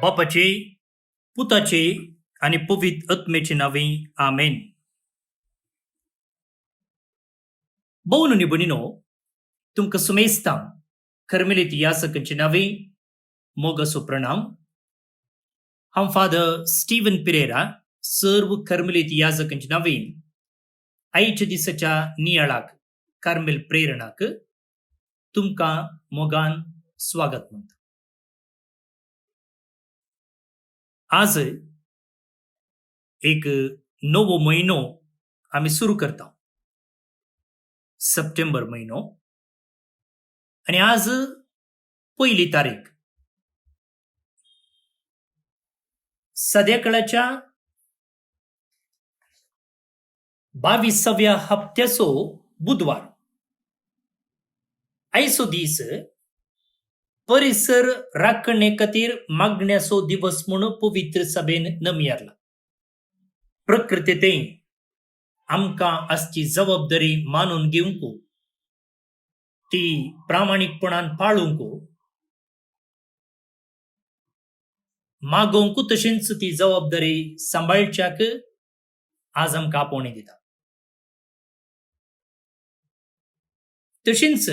बापाचे, पुताचे आणि पवित्र आत्म्याचे नावे आमेन. Bauno bonino, तुमका सुमेस्ता कर्मेलिती यासकांचे नावे मोगा सुप्रणाम. हम फादर स्टीवन पिरेरा सर्व कर्मेलिती याजकांचे नावे आईच्या दिसाच्या नियाळाक कार्मेल प्रेरणाक तुमका मोगान स्वागत म्हणतो. आज एक नवो महिनो आम्ही सुरू करता, सप्टेंबर महिनो, आणि आज 1 तारीख. सध्याकाळच्या 22व्या हप्त्याचो बुधवार. आयचो दीस परिसर राखणे खातीर मागण्याचो दिवस म्हणून पवित्र सभेन नमियारला. प्रकृतीतेन आमकां आसची जबाबदारी मानून घेवंक, ती प्रामाणिकपणान पाळूंक, मागोवंक, तशेंच ती जबाबदारी सांबाळच्याक आज आमकां आपोवणें दिता. तशेंच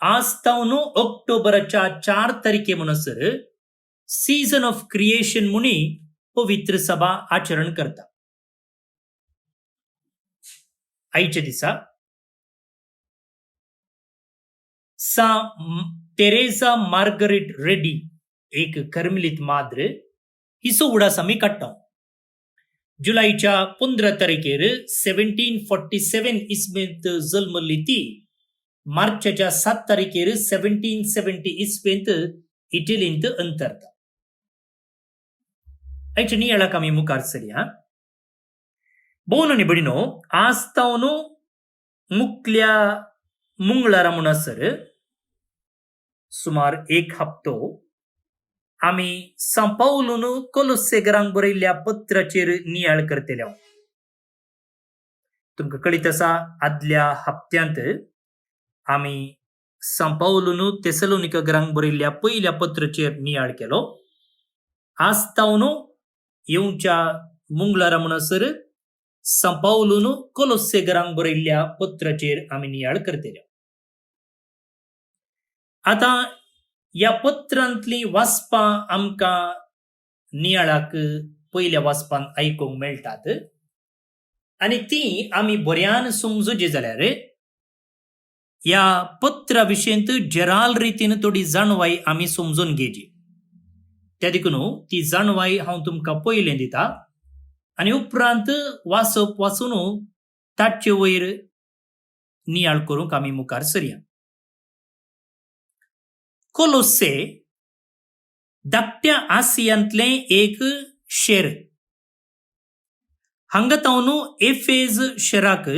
आज तावन ऑक्टोबराच्या 4 तारखे म्हणसर सीजन ऑफ क्रिएशन म्हणून पवित्र सभा आचरण करता. आयच्या दिसा सा तेरेसा मार्गरेट रेड्डी, एक कर्मेलित माद्र, हिचो उडास आमी काडटा. जुलैच्या 15 तारखेर 1747 इस्वेंत जल्मली ती मार्चच्या 7 तारखेर 1770 इस्वेंत इटलींत अंतरता. आयच्या नियाळाक आमी मुखार सरया. बोनो नी बडिनो, आज तावन मुखल्या मंगळारा म्हणसर सुमार 1 हप्तो आमी सांपावलून कोलोसेगरांक बरयल्ल्या पत्राचेर नियाळ करतले. तुमकां कळीत आसा, आदल्या हप्त्यांत आमी सांपावलून तेसलोनिकेरांक बरयल्ल्या पयल्या पत्राचेर नियाळ केलो. आज तावन येवच्या मंगळारा म्हणसर सांपावलून कोलोसेगरांक बरयल्ल्या पत्राचेर आमी नियाळ करतले. आता या पत्रांतली वाचपां आमकां नियाळाक पयल्या वाचपान आयकूंक मेळटात, आणि ती आमी बऱ्यान समजुची जाल्यार या पत्रा विशयंत जराल रितीन थोडी जाणवाई आमी समजून घेवची. त्या देखून ती जाणवाई हांव तुमकां पयलें दिता, आणि उपरांत वाचप वाचून ताचे वयर नियाळ करूंक आमी मुखार सरया. कोलोसे धाकट्या आसियांतले एक शेर. हांगा तावन एफेज शहराक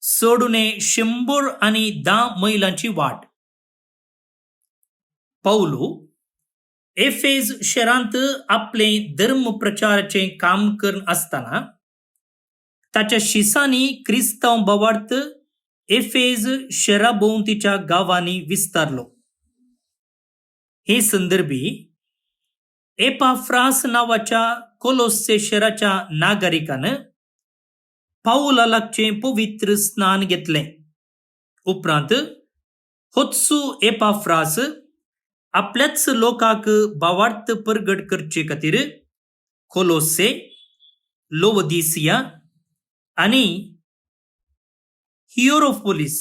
सोडून 110 मैलांची वाट. पौलू एफेज शहरांत आपले धर्म प्रचाराचे काम करन आसतना ताच्या शिसांनी क्रिस्तांव बोवार्थ एफेज शहरा भोंवतीच्या गांवांनी विस्तारलो. हे संदर्भी एपाफ्रास नावाच्या कोलोसे शहराच्या नागरिकान पाऊलाचे पवित्र स्नान घेतले. उपरांत होत्सू एपाफ्रास आपल्याच लोकांक भावार्थ प्रगट करचे खातीर कोलोसे, लोवदिसिया आणि हिएरोपोलिस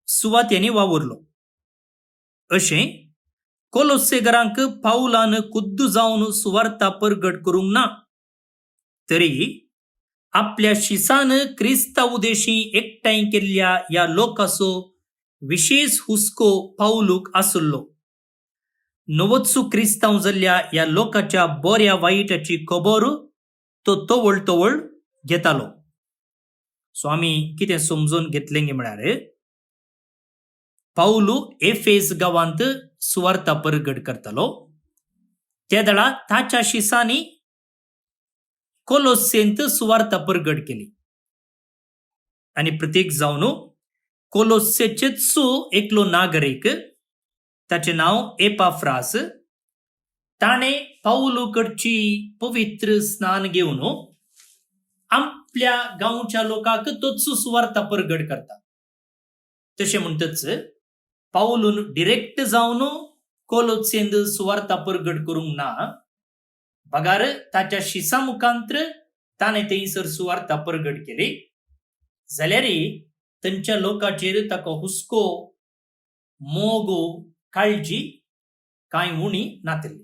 सुवातेनी वावरलो. अशें कोलोसेगरांक पाऊलान खुद्द जावन सुवार्ता प्रगट करूंक ना, तरी आपल्या शिसान क्रिस्ताव देशी एकठांय केल्ल्या या लोकांचो विशेष हुस्को पाऊलूक आसलो. 90 क्रिस्तांव जाल्ल्या या लोकांच्या बऱ्या वाईटाची खबर तो तवळ घेतालो. सो आमी कितें समजून घेतलें म्हळ्यार, पाऊलू एफेस गांवांत सुवार्ता प्रगट करतालो. त्या वेळा ताच्या शिसांनी कोलोसेंत सुवार्ता प्रगट केली. आणि प्रत्येक जावन कोलोसेचेच एकलो नागरिक, ताचे नाव एपाफ्रास, ताणे पाऊलकडची पवित्र स्नान घेऊन आपल्या गावच्या लोकांक तोच सुवार्ता प्रगट करता. तसे म्हणतच पाऊलून डिरेक्ट जाऊन कोलोसेंद सुवार्ता प्रगट करूंक ना, बगार ताच्या शिसा मुखांतर ताणे थंयसर सुवार्ता प्रगट केली. जाल्यार तांच्या लोकांचेर ताका हुस्को, मोग, काळजी कांय उणी नातली.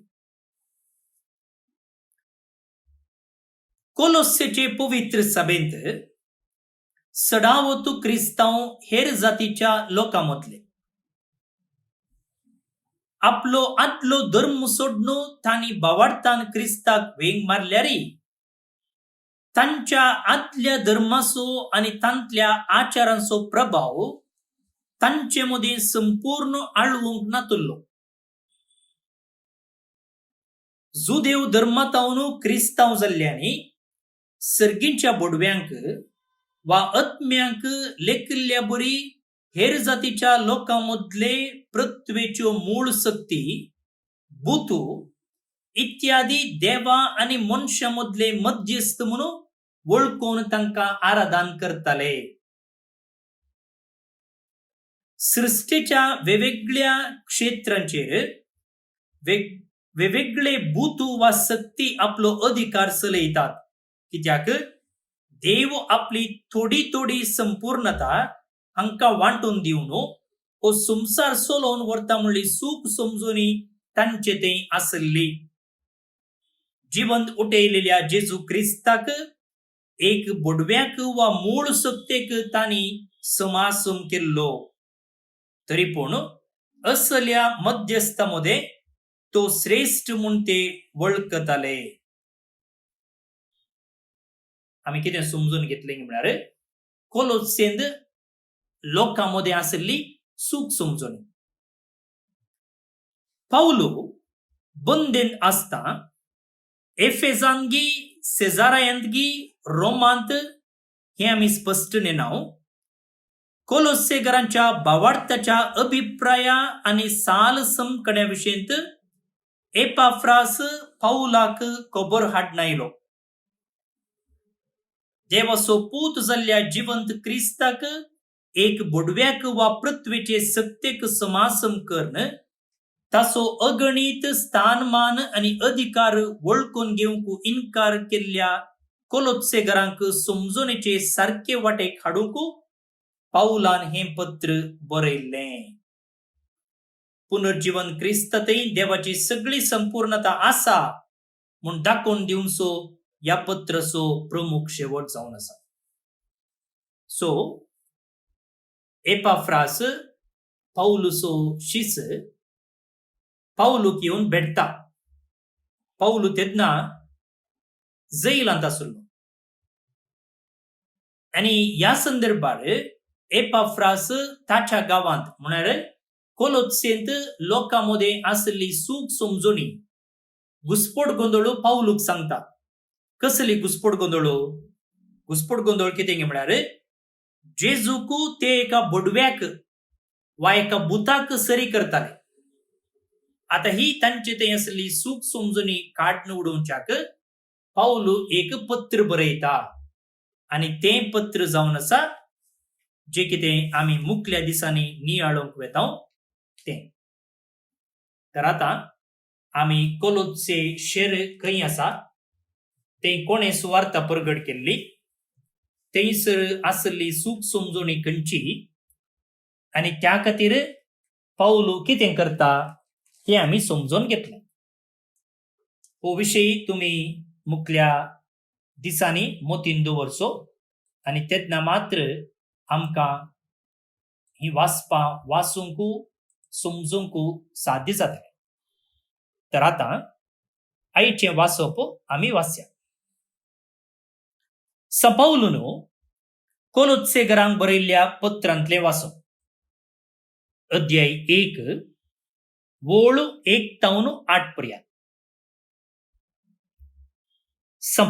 कोलोसेचे पवित्र सभेंत सडावतू क्रिस्तांव हेर जातीच्या लोकांमदले आपलो आदलो धर्म सोडून तांणी बावार्थान क्रिस्ताक वेंग मारल्यारी तांच्या आदल्या धर्माचो आणि तांतल्या आचारांचो प्रभाव तांचे मदीं संपूर्ण आळवूंक नातल्लो. जुदेव धर्मांतावन क्रिस्तांव जाल्ल्यांनी सर्गींच्या बोडव्यांक वा आत्म्यांक लेखिल्ल्या बरी हेर जातीच्या लोकांमदले प्रत्वेच्यो मूळ शक्ती, भूतू इत्यादी देवा आणि मनशांमदले मध्यस्थ म्हणून वळखून तांकां आराधन करताले. सृष्टीच्या वेगवेगळ्या क्षेत्रांचेर वेगवेगळे भूतू वा शक्ती आपलो अधिकार चलयतात. कित्याक देव आपली थोडी थोडी संपूर्णता हांकां वांटून दिवन हो संसार चलोवन व्हरता म्हणली सूख समजुनी तांचे थंय आसली. जिवंत उठयलेल्या जेजू क्रिस्ताक एक बोडव्याक वा मूळ सत्तेक तांणी समासम केल्लो. तरी पूण असल्या मध्यस्थामध्ये तो श्रेष्ठ म्हूण ते वळखताले. आम्ही कितें समजून घेतले म्हळ्यार कोलोसेंद लोकांमध्ये आसली सूख समजून. पाऊल बंदेन आसता एफेजांतगी, सेजारायांतगी, रोमांत हे आम्ही स्पष्ट नेनाव. कोलोसेकरांच्या भावार्थाच्या अभिप्राया आणि साल समकण्याविषयींत एपाफ्रास पाऊलाक खबर हाडनायलो. देवाचो पूत जाल्ल्या जिवंत क्रिस्ताक एक बोडव्याक वा पृथ्वीचे सत्तेक समासम करण, ताचो अगणित स्थानमान आणि अधिकार वळखून घेवंक इन्कार केल्ल्या कोलोसेकरांक समजूनेचे सारखे वाटेक हाडूंक पाऊलान हे पत्र बरयल्लें. पुनर्जीवन क्रिस्तातय देवाची सगळी संपूर्णता आसा म्हूण दाखोवन दिवचो या पत्राचो प्रमुख शेवट जावन आसा. सो एपाफ्रास पाऊलचो शिस पाऊलूक येवन भेटता. पाऊल तेन्ना जैलांत आसलो आणि ह्या संदर्भार एपाफ्रास ताच्या गावांत म्हळ्यार कोलोसेंत लोकांमध्ये आसली सूख समजुनी घुसपट गोंदळ पाऊलूक सांगता. कसली घुसपट गोंदळ? घुसपट गोंदळ कितें म्हळ्यार जेजूक ते एका बोडव्याक वा एका भुताक सरी करताले. आता ही तांचे ते असली सूख समजुनी काडून उडोवच्याक पाऊल एक पत्र बरयता आणि ते पत्र जावन आसा जे कितें आमी मुखल्या दिसांनी नियाळोवंक वेता ते. तर आता आमी कोलोसे शेर खंय आसा ते कोणे सुवार्ता प्रगट केल्ली, थंयसर आसली सूख समजुनी खंयची आणि त्या खातीर पाऊल कितें करता हे आमी समजून घेतले. हो विशयी तुमी मुखल्या दिसांनी मोतीन दवरचो आणि तेन्ना मात्र आमकां ही वाचपां वाचूंक समजूंक साध्य जातलें. तर आता आयचे वाचप आमी वाचया. पाऊलून कोलोसेकरांक बरयल्ल्या पत्रांतले वाचप. अध्याय 1 वोळ 1 तावन 8 पर्यंत.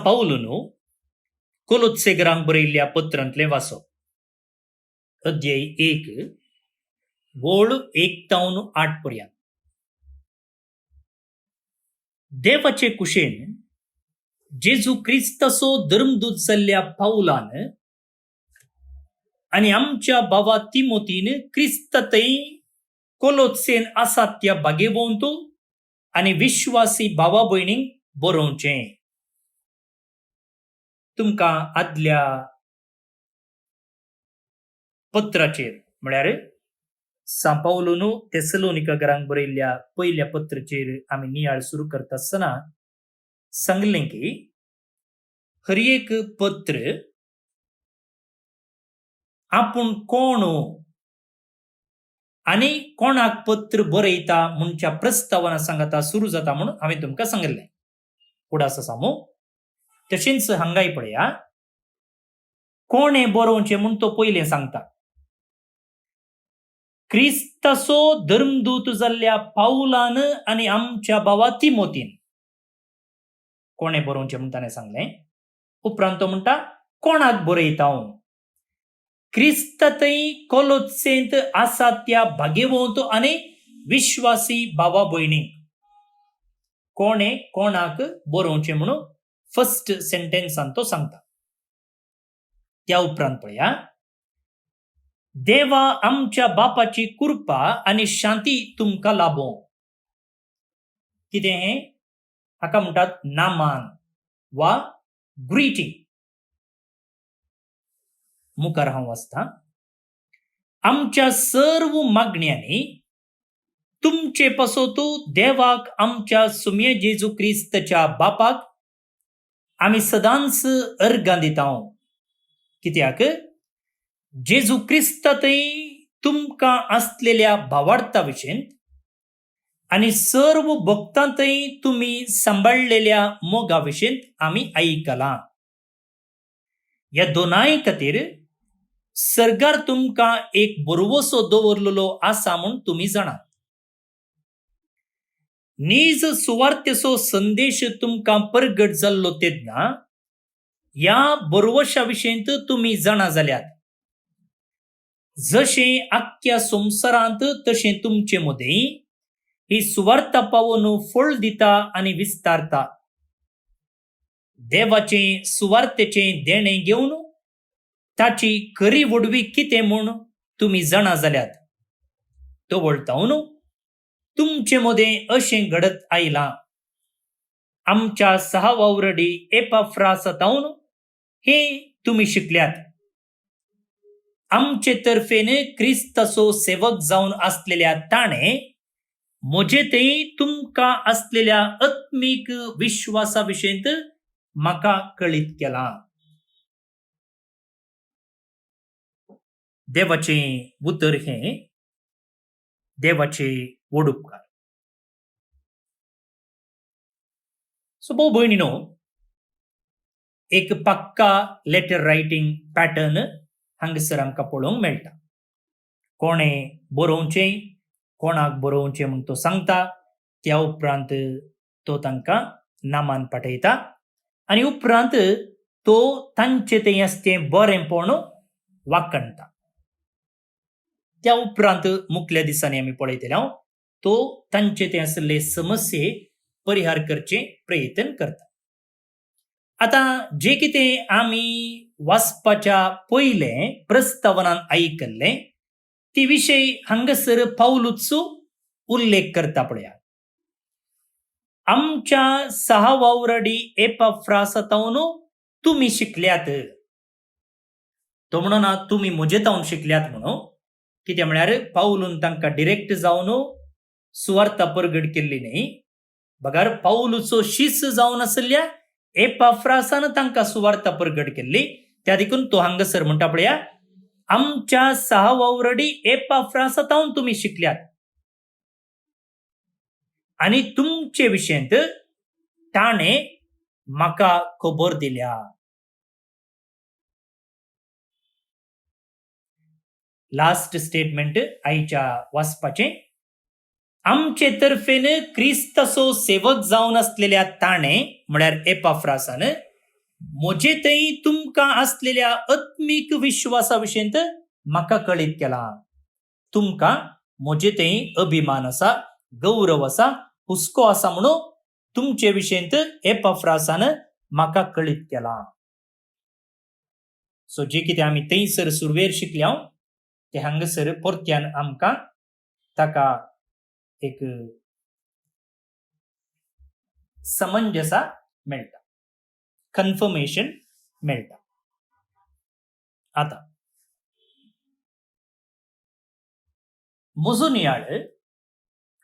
पाऊलून कोलोसेकरांक बरयल्ल्या पत्रांतले वाचप. अध्याय 1 वोळ 1 तावन 8 पर्यंत. देवाचे कुशेन जेजू क्रिस्तसो धर्मदूत जाल्ल्या पावलान आणि आमच्या बाबा तिमोतीन क्रिस्ततय कोलोत्सेन आसात त्या बागेवंतू आणि विश्वासी बाबा भयणींक बरोवचे. तुमकां आदल्या पत्राचेर म्हळ्यार सांपावलोनू थेसलोनिकांक बरयल्ल्या पयल्या पत्राचेर आमी नियाळ सुरू करता आसतना सांगलें की हर एक पत्र आपूण कोण आनी कोणाक पत्र बरयता म्हणच्या प्रस्तावना सांगता सुरू जाता म्हणून हांवें तुमकां सांगलें. फुडास आसा मू तशेंच हांगाय पळया कोणे बरोवचें म्हूण तो पयलें सांगता. क्रिस्तसो धर्मदूत जाल्ल्या पावलान आनी आमच्या बाबा तिमोतीन कोणे बरोवचें म्हूण ताणें सांगलें. उपरांत तो म्हणटा कोणाक बरयता हांव. क्रिस्ततय कोलोत्सेंत आसात त्या भाग्यवंत आनी विश्वासी बाबा भयणींक कोणे कोणाक बरोवचें म्हणून फर्स्ट सेंटेन्सान तो सांगता. त्या उपरांत पळया देवा आमच्या बापाची कृपा आनी शांती तुमकां लाभो. कितें हें हाका म्हणटात नामान वा ग्रीटिंग. मुखार हांव वाचता. आमच्या सर्व मागण्यांनी तुमचे पासोतू देवाक आमच्या सुमये जेजू क्रिस्तच्या बापाक आमी सदांच अर्गां दिता. कित्याक जेजू क्रिस्ततय तुमकां आसलेल्या भावार्था विशयेंत आनी सर्व भक्तांतय तुमी सांबाळलेल्या मोगा विशयेंत आमी आयकलां. ह्या दोनांय खातीर सर्गार तुमकां एक बरवसो दवरलेलो आसा म्हूण तुमी जाणात. नीज सुवार्थेचो संदेश तुमकां परगट जाल्लो तेन्ना ह्या बरवशा विशयेंत तुमी जाणा जाल्यात. जशें आख्ख्या संवसारांत तशें तुमचे मदीं ही सुवार्थ पावोवन फळ दिता आनी विस्तारता. देवाचें सुवार्थेचें देणें घेवन ताची खरी वडवी कितें म्हूण तुमी जाणा जाल्यात. दवळटावन तुमचे मदें अशें घडत आयलां. आमच्या सहवावरडी एपाफ्रासातावन हें तुमी शिकल्यात. आमचे तर्फेन क्रिस्ताचो सेवक जावन आसलेल्या ताणें म्हजेतय तुमकां आसलेल्या आत्मीक विश्वासा विशयेंत म्हाका कळीत केलां. देवाचें उतर हें देवाचे व्हड उपकार. सो भाऊ भयणीनो एक पक्का लेटर रायटिंग पॅटर्न हांगसर आमकां पळोवंक मेळटा. कोणें बरोवचें कोणाक बरोवचें म्हूण तो सांगता. त्या उपरांत तो तांकां नामान पाठयता आनी उपरांत तो तांचे थंय आसतें बरेंपण वाखणटा. त्या उपरांत मुखल्या दिसांनी आमी पळयतले तो तांचे थंय आसले समस्ये परिहार करचे प्रयत्न करता. आतां जे कितें आमी वाचपाच्या पयलें प्रस्तावनान आयकल्लें ती विशय हांगासर पावलूच उल्लेख करता. पळया आमच्या सहवावरडी एपाफ्रासातावन तुमी शिकल्यात. तो म्हणना तुमी म्हजेतावन शिकल्यात म्हणून. कितें म्हळ्यार पावलून तांकां डिरेक्ट जावन सुवार्थ परगट केल्ली न्ही. बगार पावलूचो शिष्य जावन आसल्या एपाफ्रासान तांकां सुवार्थ परगट केल्ली. त्या देखून तो हांगासर म्हणटा पळया आमच्या सहवावरडी एपाफ्रासातावन तुमी शिकल्यात आनी तुमचे विशयेंत ताणें म्हाका खबर दिल्या. लास्ट स्टेटमेंट आयच्या वाचपाचें. आमचे तर्फेन क्रिस्ताचो सेवक जावन आसलेल्या ताणें म्हळ्यार एपाफ्रासान म्हजेतय तुमकां आसलेल्या आत्मीक विश्वासा विशयेंत म्हाका कळीत केलां. तुमकां म्हजेतय अभिमान आसा, गौरव आसा, हुस्को आसा म्हणून तुमचे विशयंत एपाफ्रासानं म्हाका कळीत केला. सो जे कितें आमी थंयसर सुरवेर शिकल्या ते हांगासर परत्यान आमकां ताका एक समंजसा मेळटा, कन्फर्मेशन मेळटा. आता म्हजो नियाळ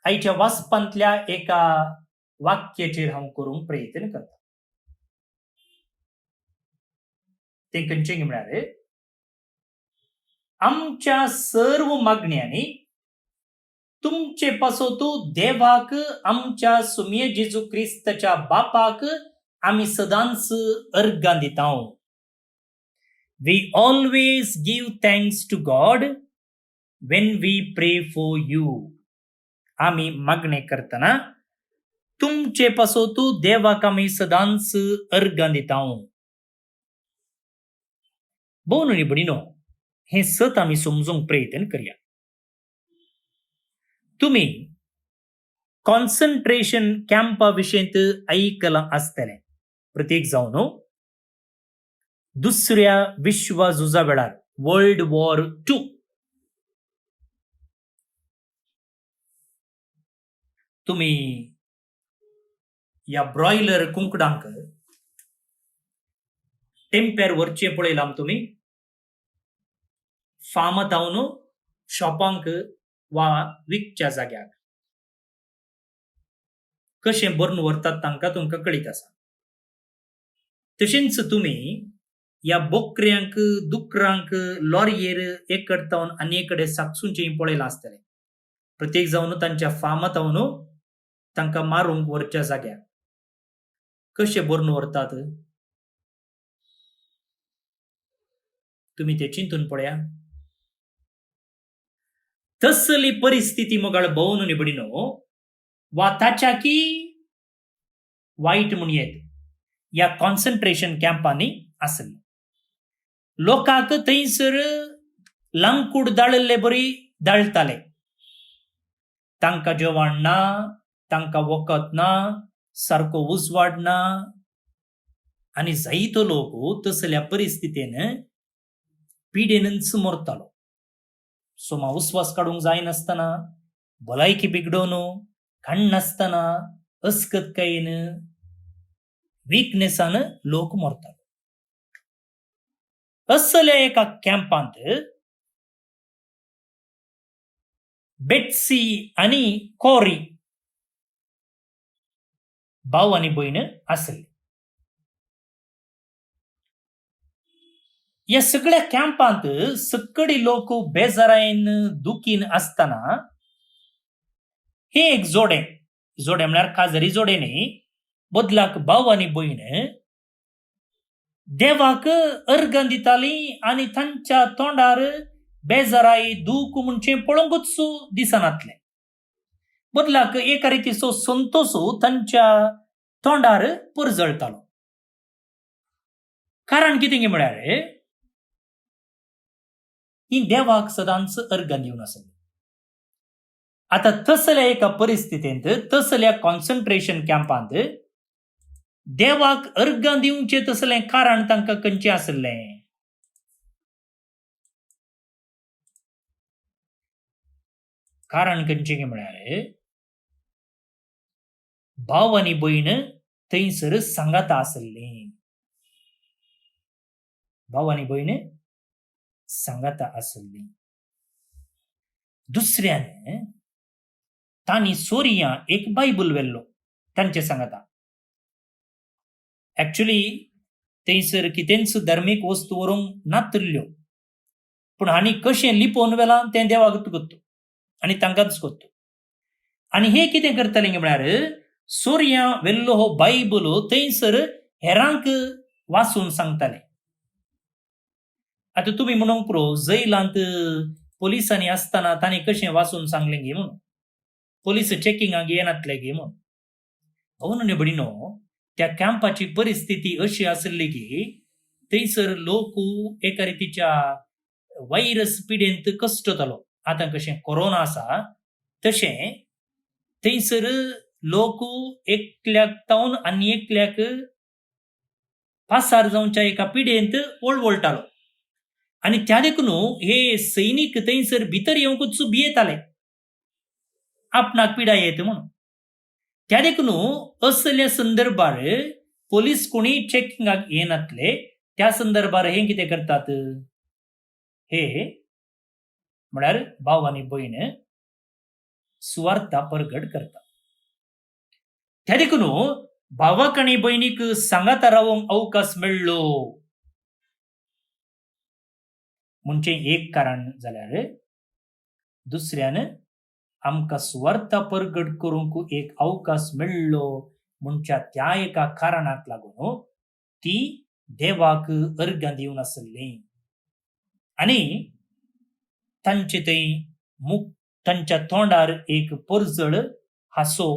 आयच्या वाचपांतल्या एका वाक्याचेर हांव करूंक प्रयत्न करता. ते खंयचें म्हळ्यार आमच्या सर्व मागण्यांनी तुमचे पासोतू देवाक आमच्या सुमये जेजू क्रिस्ताच्या बापाक आमी सदांच अर्गां दितां. We always give thanks to God when we pray for you. आमी मागणे करतना तुमचे पासोतू देवाक आमी सदांच अर्गां दितां. भोव न्ही बडिनो, हे सत आमी समजूंक प्रयत्न करया. तुम्ही कॉन्सन्ट्रेशन कॅम्पा विशयंत ऐकलां आसतलें. प्रत्येक जावन दुसऱ्या विश्वझुजा वेळार वर्ल्ड वॉर 2 तुम्ही या ब्रॉयलर कुंकडांक टेम्प्यार व्हरचें पळयलां तुम्ही फार्मात हांव शॉपांक वा विकच्या जाग्याक कशें भरून व्हरतात तांकां तुमकां कळीत आसा. तशेंच तुम्ही या बोकऱ्यांक दुकरांक लॉरयेर एक कडतावन आनी एक कडेन साकसूंचें पळयलां आसतलें. प्रत्येक जावन तांच्या फार्मात हांव तांकां मारूंक व्हरच्या जाग्यार कशें भरून व्हरतात तुम्ही ते चिंतून पळया. तसली परिस्थिती मोगाळ भोवन निबडिनो वा ताच्या की वाईट म्हणयेत या कॉन्सन्ट्रेशन कॅम्पांनी आसली. लोकांक थंयसर लांकूड दाळल्ले बरी दाळताले. तांकां जेवण ना, तांकां वखद ना, सारको उजवाड ना, आनी जायतो लोक तसल्या परिस्थितीन पिडेनच मरतालो. सोमा उस्वास काडूंक जायनासतना, भलायकी बिगडोवन, खाण नासतना, अस्कतकायेन, विकनेसान लोक मरतालो. असल्या एका कॅम्पांत बेट्सी आनी कॉरी भाव आनी भयण आसले. या सगळ्या कॅम्पांत सकडी लोक बेजारायन दुखीन आसतना हे एक जोडे म्हळ्यार काजरी जोडे न्ही, बदलाक भाव आनी भयण देवाक अर्गां दितालीं आनी तांच्या तोंडार बेजाराई दूख म्हणचे पळोवंकूच दिसनातलें. बदलाक एका रितीचो संतोष तांच्या तोंडार परजळतालो. कारण कितें म्हळ्यार ही देवाक सदांच अर्गां दिवन आसली. आता तसल्या एका परिस्थितींत तसल्या कॉन्सन्ट्रेशन कॅम्पांत देवाक अर्गां दिवचें तसलें कारण तांकां खंयचें आसलें? कारण खंयचें म्हळ्यार भाव आनी भयण थंयसर सांगाता आसलीं. भाव आनी भयण सांगाता आसलीं. दुसऱ्यान तांणी सोरियां एक बायबल व्हेल्लो तांचे सांगाता. एक्चुअली थंयसर कितेंच धार्मीक वस्तू व्हरूंक नातल्यो, पूण हांणी कशें लिपोवन व्हेलां तें देवाक कोत्तो आनी तांकांच कोत्तो. आनी हे कितें करताले म्हळ्यार सोर्यां व्हेल्लो हो बायबल थंयसर हेरांक वाचून सांगताले. आता तुम्ही म्हणूंक पुरो जैलांत पोलिसांनी आसतना तांणी कशें वाचून सांगलें गे म्हणून, पोलीस चेकिंगाक येनातले गे म्हणून. हो न्ही बडिनो, त्या कॅम्पाची परिस्थिती अशी आसली की थंयसर लोक एका रितीच्या व्हायरस पिडेंत कश्ट जालो. आतां कशें कोरोना आसा तशें थंयसर लोक एकल्याक तावन आनी एकल्याक पासार जावच्या एका पिडेंत वळवळटालो आनी त्या देखून हे सैनीक थंयसर भितर येवंकूच भियेताले आपणाक पिडा येत म्हणून. त्या देखून असल्या संदर्भार पोलीस कोणी चेकिंगाक येनातले त्या संदर्भार हे कितें करतात हे म्हळ्यार भाव आनी भयण सुवार्ता प्रगट करतात. त्या देखून भावाक आनी भयणीक सांगाता रावंक अवकाश मेळ्ळो म्हणजे एक कारण जाल्यार दुसऱ्यान आमकां सुवार्ता प्रगट करूंक एक अवकाश मेळ्ळो म्हणच्या त्या एका कारणाक लागून ती देवाक अर्घां दिवन आसली आनी तांचे थंय तांच्या तोंडार एक परजळ हांसो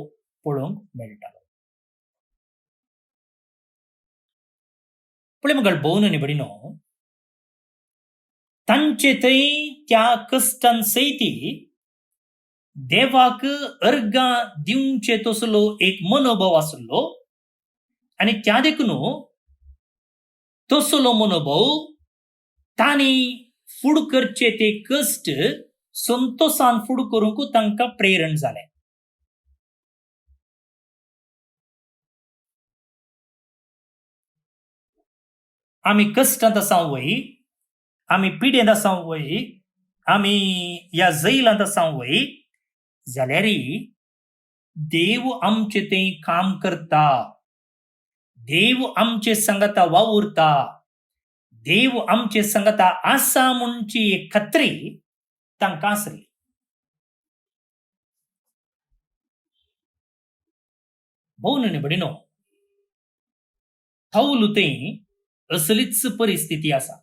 पळोवंक मेळटालो. पळय मुखार भोवन आनी भयणीनो, तांचे थंय त्या कश्टान सैती देवाक अर्घां दिवचे तसलो एक मनोभाव आसलो आनी त्या देखून तसलो मनोभाव तांणी फुड करचे ते कश्ट संतोषान फुड करूंक तांकां प्रेरण जालें. आमी कश्टांत आसां वय, आमी पिडेंत आसां वय, आमी ह्या जैलांत आसां वय जाल्यार देव आमचे थंय काम करता, देव आमचे सांगाता वावुरता, देव आमचे सांगाता आसा म्हणची एक खात्री तांकां आसली. भोवन आनी भयणीनो, पौल थंय असलीच परिस्थिती आसा.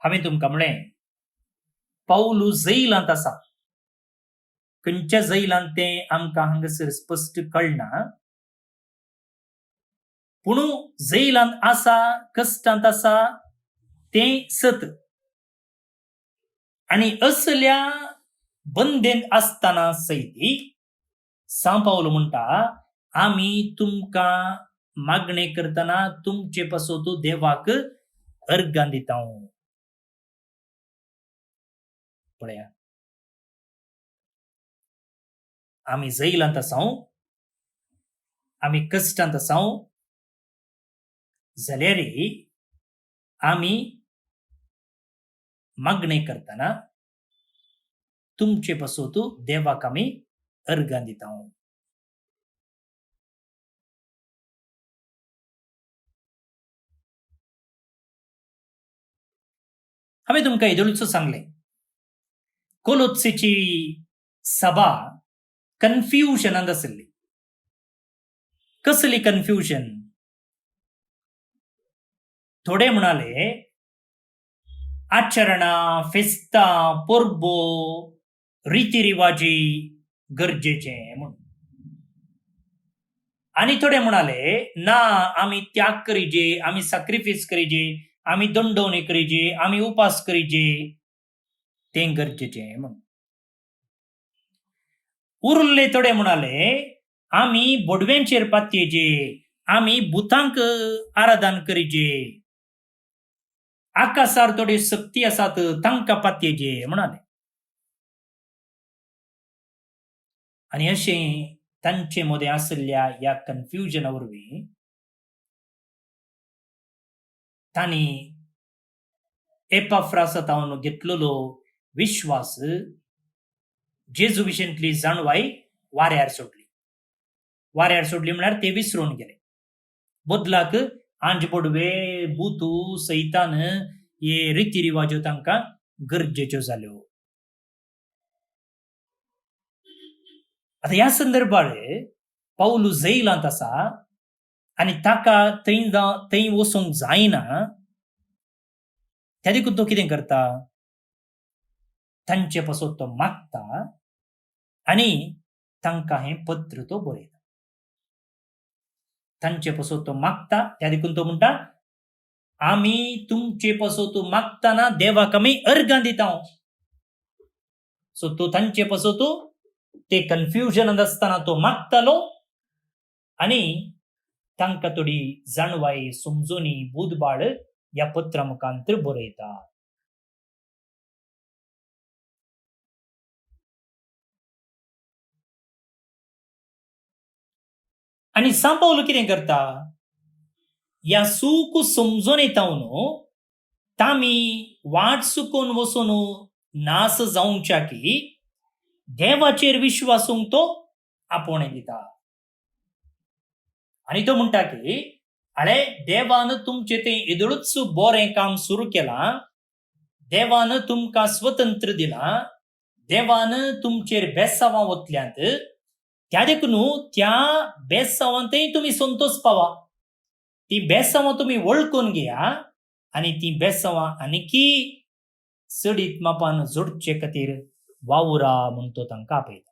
हांवें तुमकां म्हळें पौल जैलांत आसा. खंयच्या जैलांत तें आमकां हांगासर स्पश्ट कळना, पूण जैलांत आसा, कश्टांत आसा तें सत. आनी असल्या बंदेंत आसतना सैती सांव पावलो म्हणटा आमी तुमकां मागणें करतना तुमचे पासो देवाक अर्घां दिता. पळया, आमी जैलांत आसां, आमी कश्टांत आसां जाल्यार आमी मागणें करतना तुमचे पासो देवाक आमी अर्घां दिता. हांवें तुमकां येदोळीचो सांगलें कोलोसेची सभा कन्फ्युजनांत आसली. कसली कन्फ्युजन? थोडे म्हणाले आचरणां, फेस्तां, परबो, रितीरिवाजी गरजेचे म्हणून. आनी थोडे म्हणाले ना, आमी त्याग करीजे, आमी सॅक्रिफायस करीजे, आमी दंडवणी करीजे, आमी उपास करीजे, तें गरजेचे म्हणून. उरले थोडे म्हणाले आमी बोडव्यांचेर पातयेजे, आमी भुतांक आराधन करीजे, आकाशार थोडे शक्ती आसात तांकां पातयेजे म्हणाले. आनी अशें तांचे मदें आसल्या ह्या कन्फ्युजना वरवीं तांणी एपाफ्रासातावन घेतलेलो विश्वास जेजू विशयंतली जाणवाय वाऱ्यार सोडली. वाऱ्यार सोडली म्हळ्यार ते विसरून गेले. बदलाक आंज बोडवे, भूतू, सैतान हे रितीरिवाज्यो तांकां गरजेच्यो जाल्यो. आता ह्या संदर्भार पौल जैलांत आसा आनी ताका थंय वचोंक जायना. त्या देखून तो कितें करता? तांचे पासो तो मागता आनी तांकां हें पत्र तो बरयता. तांचे पासो तो मागता, त्या देखून तो म्हणटा आमी तुमचे पासो तो मागतना देवाक आमी अर्घां दिता. सो तो तांचे पासो तो ते कन्फ्युजन आसतना तो मागतालो आणि तांकां थोडी जाणवाई समजुनी बुधबाळ ह्या पत्रा मुखांतर बरयता. आणि सांत पावलो कितें करता? ह्या सूख समजून येता न्हू, तामी वाट चुकोवन वचून नास जावच्या की देवाचेर विश्वासूंक तो आपणे दिता. आणि तो म्हणटा की अळे देवान तुमचे ते एदळूच बरें काम सुरू केलां, देवान तुमकां स्वतंत्र दिलां, देवान तुमचेर बेसावां ओतल्यांत, त्या देखून त्या बेसावांतय तुमी संतोष पावा. ती बेसावां तुमी वळखून घेया आणि ती बेसावां आनीकी चडीत मापान जोडचे खातीर वावुरा म्हूण तो तांकां आपयता.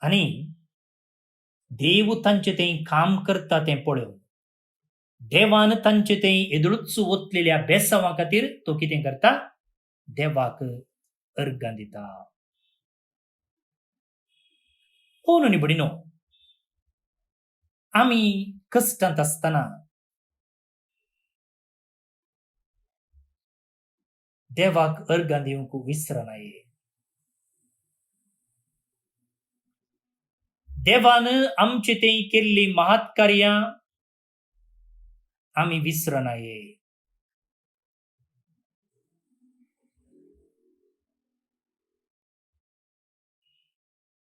आणि देव तांचे तें काम करता तें पळोवन देवान तांचे तें एदळूच ओतलेल्या बेसावां खातीर तो कितें करता? देवाक अर्गां दिता. हो न्ही बडिनो, आमी कश्टांत आसतना देवाक अर्गां दिवंक विसरनाये. देवान आमचे तें केल्ली महात्कार्यां आमी विसरनाये.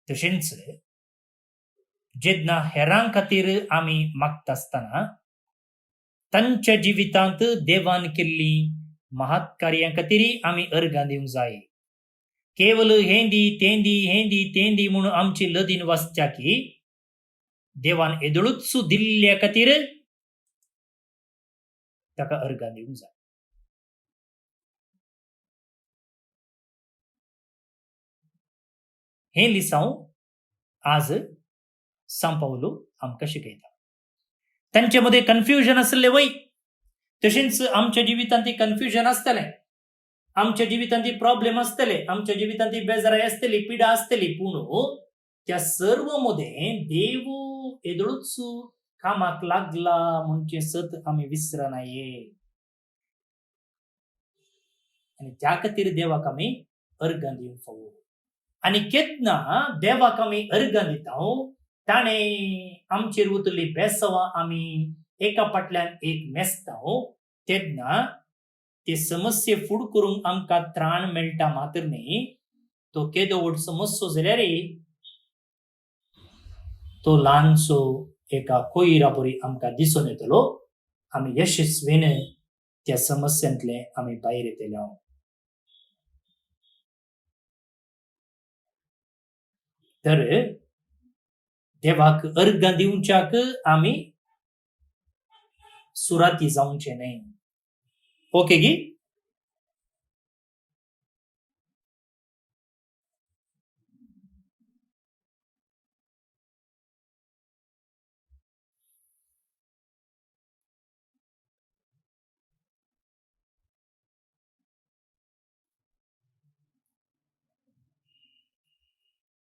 तशेंच जेन्ना हेरां खातीर आमी मागता आसतना तांच्या जिवितांत देवान केल्ली महात्कार्यां खातीरय आमी अर्गां दिवंक जाय. केवल हें दी तें दी हें दी तें दी म्हणून आमची लदीन वाचच्या की देवान एदळूच दिल्ल्या खातीर ताका अर्गां दिवंक जाय. हें लिसांव आज सांत पावलो आमकां शिकयता. तांचे मदें कन्फ्युजन आसलें वय, तशेंच आमच्या जिवितांत ती कन्फ्युजन आसतलें, आमच्या जिवितांत ती प्रॉब्लेम आसतले, आमच्या जिवितांत ती बेजाराय आसतली, पिडा आसतली, पूण त्या सर्व मदें देव एदळूच कामाक लागला म्हणचे सत आमी विसरनाये. आणि त्या खातीर देवाक आमी अर्गां दिवंक फावो. आणि केन्ना देवाक आमी अर्गां दिता ताणें आमचेर उतरली बेसावां आमी एका फाटल्यान एक मेजता तेन्ना ते समस्ये फूड करूंक आमकां त्राण मेळटा मात्र न्ही, तो केदो व्हड समस्यो जाल्यार तो ल्हानसो एका कोयरा परी आमकां दिसून येतलो. आमी यशस्वीन त्या समस्यांतले आमी भायर येतले. तर देवाक अर्गां दिवच्याक आमी सुराती जावचे न्हय. ओके गी?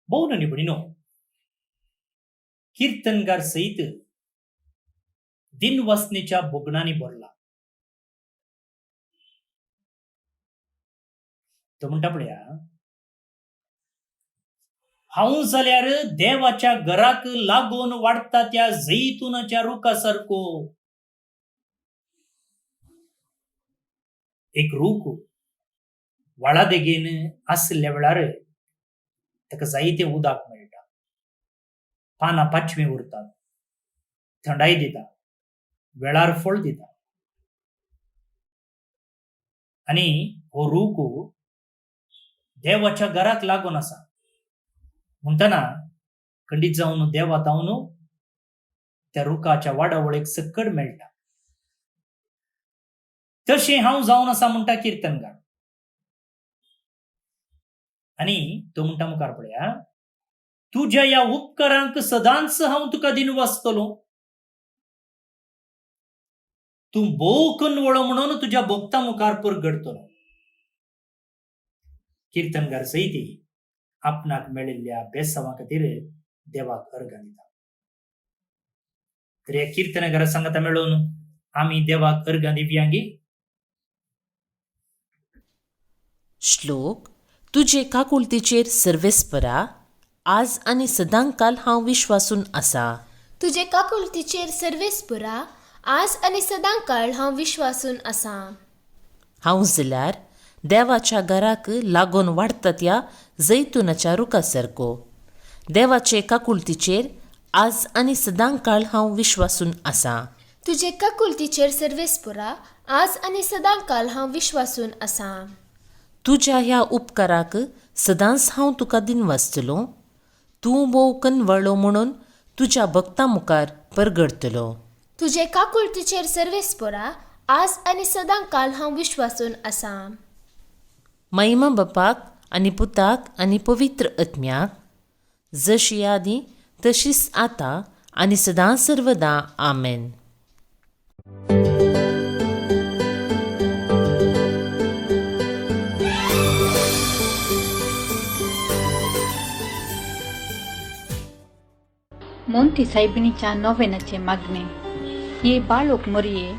भोवन न्ही बडिनो, कीर्तनगार सहित दिनवासनेच्या भोगणांनी भरला. तो म्हणटा पळया, हांव जाल्यार देवाच्या घराक लागून वाडटा त्या जैतुनाच्या रुखा सारको. एक रूख व्हाळा देगेन आसल्या वेळार ताका जायते उदक मेळटा, पानां पाचवीं उरतात, थंडाय दिता, वेळार फळ दिता. आणि हो रूख देवाच्या घराक लागून आसा म्हणटना खंडीत जावन देवा तावन त्या रुखाच्या वाडावळेक सकड मेळटा. तशें हांव जावन आसा म्हणटा कीर्तनकार. आणि तो म्हणटा मुखार पळया, तुज्या ह्या उपकारांक सदांच हांव तुका दिन वाचतलो. तूं भोव कनवळो म्हणून तुज्या भक्ता मुखार परगडतलो. कीर्तनकार सैती आपणाक मेळिल्ल्या बेसावा खातीर देवाक अर्घ दिता. तर ह्या कीर्तनकारा सांगता मेळून आमी देवाक अर्घ दिवयांगी. श्लोक. तुजे काकुळतीचेर सर्वेस्परा, आज आनी सदांकाल हांव विश्वासून आसा. तुजे काकुळतीचेर सर्वेस्परा, आज आनी सदांकाळ हांव विश्वासून आसा. हांव जाल्यार देवाच्या घराक लागून वाडटा त्या जैतुनाच्या रुखा सारको. देवाचे काकुळतीचेर आज आनी सदांकाळ हांव विश्वासून आसा. तुजे काकुळतीचेर सर्वेस्परा, आज आनी सदांकाळ हांव विश्वासून आसा. तुज्या ह्या उपकाराक सदांच हांव तुका दिनवासतलों. तूं भोव कनवळ्ळो म्हणून तुज्या भक्तां मुखार परगडतलो. तुजे काकुळतीचेर सर्वेस्परा, आज आनी सदांकाळ हांव विश्वासून आसा. महिमा बापाक आनी पुताक आनी पवित्र आत्म्याक, जशी आदी तशीच आतां आनी सदां सर्वदा. आमेन. मोंती सायबिणीच्या नोवेनाचे मागणे. ये बाळोक मोरये,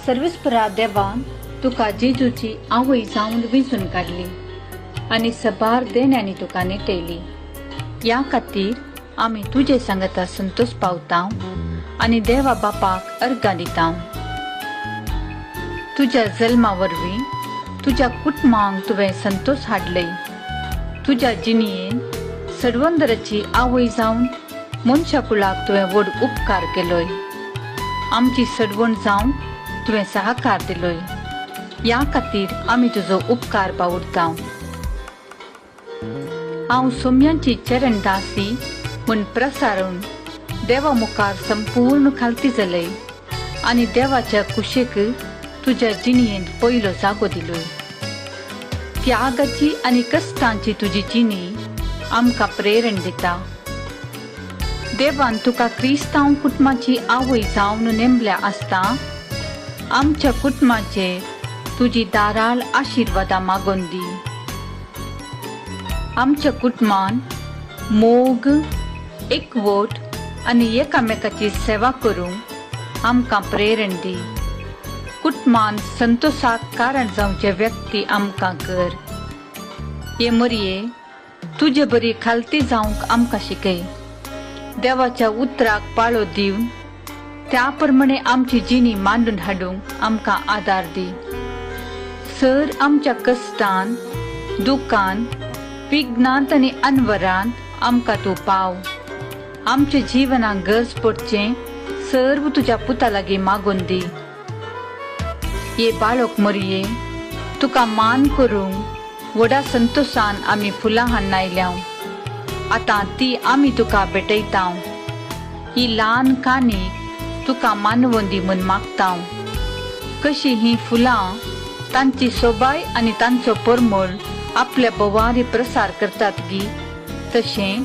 सर्वेस्परा देवान तुका जेजूची आवय जावन विंचून काडली आनी सबार देण्यांनी तुका नेटयली. ह्या खातीर आमी तुजे सांगता संतोष पावता आनी देवा बापाक अर्घ दिता. तुज्या जल्मा वरवीं तुज्या कुटुंबांक तुवें संतोष हाडलय. तुज्या जिणयेन सडवंदराची आवय जावन मनशा कुळाक तुवें व्हड उपकार केलोय. आमची सडवण जावन तुवें सहकार दिलोय. ह्या खातीर आमी तुजो उपकार बावुरता. हांव सोम्यांची चरण दासी म्हूण प्रसारून देवा मुखार संपूर्ण खालती जालय आनी देवाच्या कुशेक तुज्या जिणयेन पयलो जागो दिलोय. त्यागाची आनी कश्टांची तुजी जिणी आमकां प्रेरण दिता. देवान तुका क्रिस्तांव कुटुंबाची आवय जावन नेमल्या आसता आमच्या कुटुंबाचेर तुजी दाराळ आशिर्वादा मागोवन दी. आमच्या कुटुंबान मोग, एकवट आनी एकामेकाची सेवा करूंक आमकां प्रेरण दी. कुटुंबान संतोशाक कारण जावचे व्यक्ती आमकां कर. हे मरये तुजे बरी खालती जावंक आमकां शिकय. देवाच्या उतराक पाळो दिवन त्या प्रमाणे आमची जिणी मांडून हाडूंक आमकां आदार दी. सर आमच्या कश्टान, दुखान, विघ्नांत आनी अनवरांत आमकां तूं पाव. आमच्या जिवनाक गरज पडचें सर्व तुज्या पुता लागीं मागून दी. ये बाळोक मरये, तुका मान करूंक व्हडा संतोशान आमी फुलां हाडून आयल्या. आतां ती आमी तुका भेटयता. ही ल्हान कानीक तुका मानवून दी म्हूण मागता. कशी ही फुलां तांची सोबाय आनी तांचो परमळ आपल्या बोवारी प्रसार करतात गी, तशें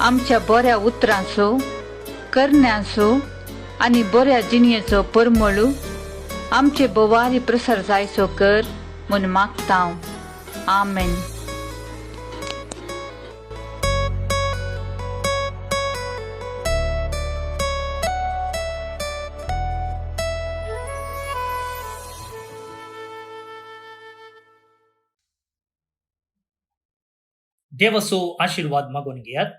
आमच्या बऱ्या उतरांचो, करण्यांचो आनी बऱ्या जिणयेचो परमळ आमचे बोवारी प्रसार जायचो कर म्हूण मागता. आमेन. देवाचो आशीर्वाद मागून घेयात.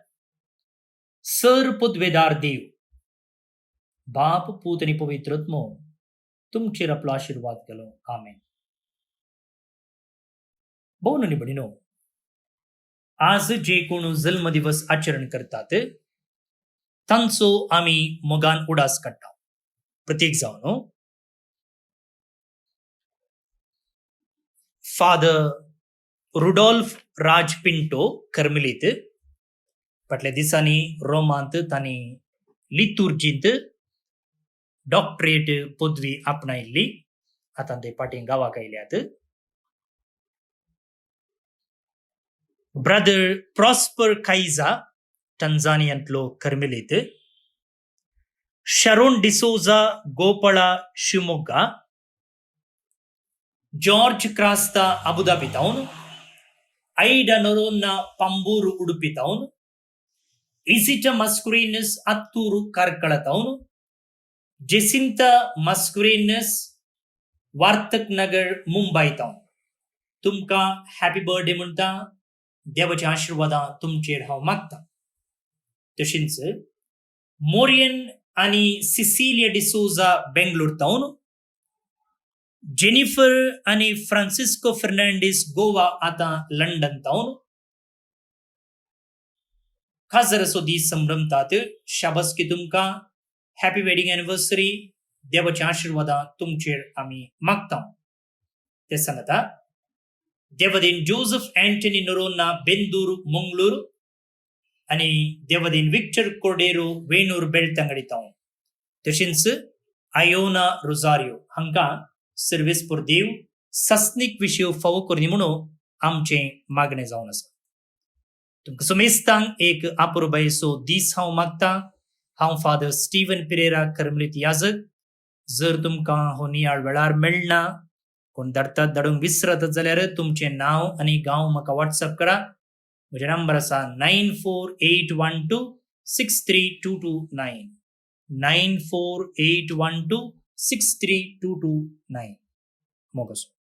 सर पदवेदार देव, बाप, पूत आनी पवित्र आत्मो तुमचेर आपलो आशीर्वाद केलो. आमेन. भोवन आनी भयणीनो, आज जे कोण जल्मदिवस आचरण करतात तांचो आमी मोगान उडास काडटा. प्रत्येक जावन फादर रुडॉल्फ राज पिंटो कर्मिलीत फाटल्या दिसांनी रोमांत तांणी लितुर्जींत डॉक्टरेट पदवी आपणायिल्ली. आतां ते पाटीं गांवाक आयल्यात. ब्रदर प्रॉस्पर काइजा टंजानियांतलो कर्मिलीत. शरोन डिसोजा गोपाळा शिवमोग्गा. जॉर्ज क्रास्ता अबुधाबीतावन. ಐಡ ನೊರೋನ್ನ ಪಂಬೂರು ಉಡುಪಿತವನು ಇಸಿಟ ಮಸ್ಕುರೇನಸ್ ಅತ್ತೂರು ಕಾರ್ಕಳತವನು ಜೆಸಿಂತ ಮಸ್ಕುರೇನಸ್ वार्तक नगर मुंबई तावन तुमका हॅपी बर्थडे म्हणता देवाच्या आशीर्वादा तुमचेर हांव मागता. तशेंच मोरियन आणि सिसिलिया डिसोजा बेंगलोर तावन जेनिफर आणि फ्रांसिस्को फर्नांडीस गोवा आता लंडन तावन खास जर असो दीस संभ्रमतात. शाबासकी तुमका हॅपी वेडिंग एनिव्हर्सरी देवाच्या आशीर्वादा तुमचेर आम्ही मागता. ते सांगता देवदेन जोसेफ अँटनी नोरोना बेंदूर मंगळूर आणि देवदेन विक्टर कोर्डेरो वेणूर बेळतंगडी तशेंच आयोना रोजारियो हांकां सर्वेस पर देव सस्नीक विशय फावो करनी म्हणून आमचे मागणे जावन आसा. तुमकां सुमेस्तांक एक आपुरबायेचो दीस हांव मागता. हांव फादर स्टीवन पिरेरा कर्मलीत याजक. जर तुमकां हो नियाळ वेळार मेळना कोण धाडटात धाडूंक विसरत जाल्यार तुमचें नांव आनी गांव म्हाका व्हॉट्सअप करा. म्हजे नंबर आसा 9481263229 9481263229. मोग आसूं.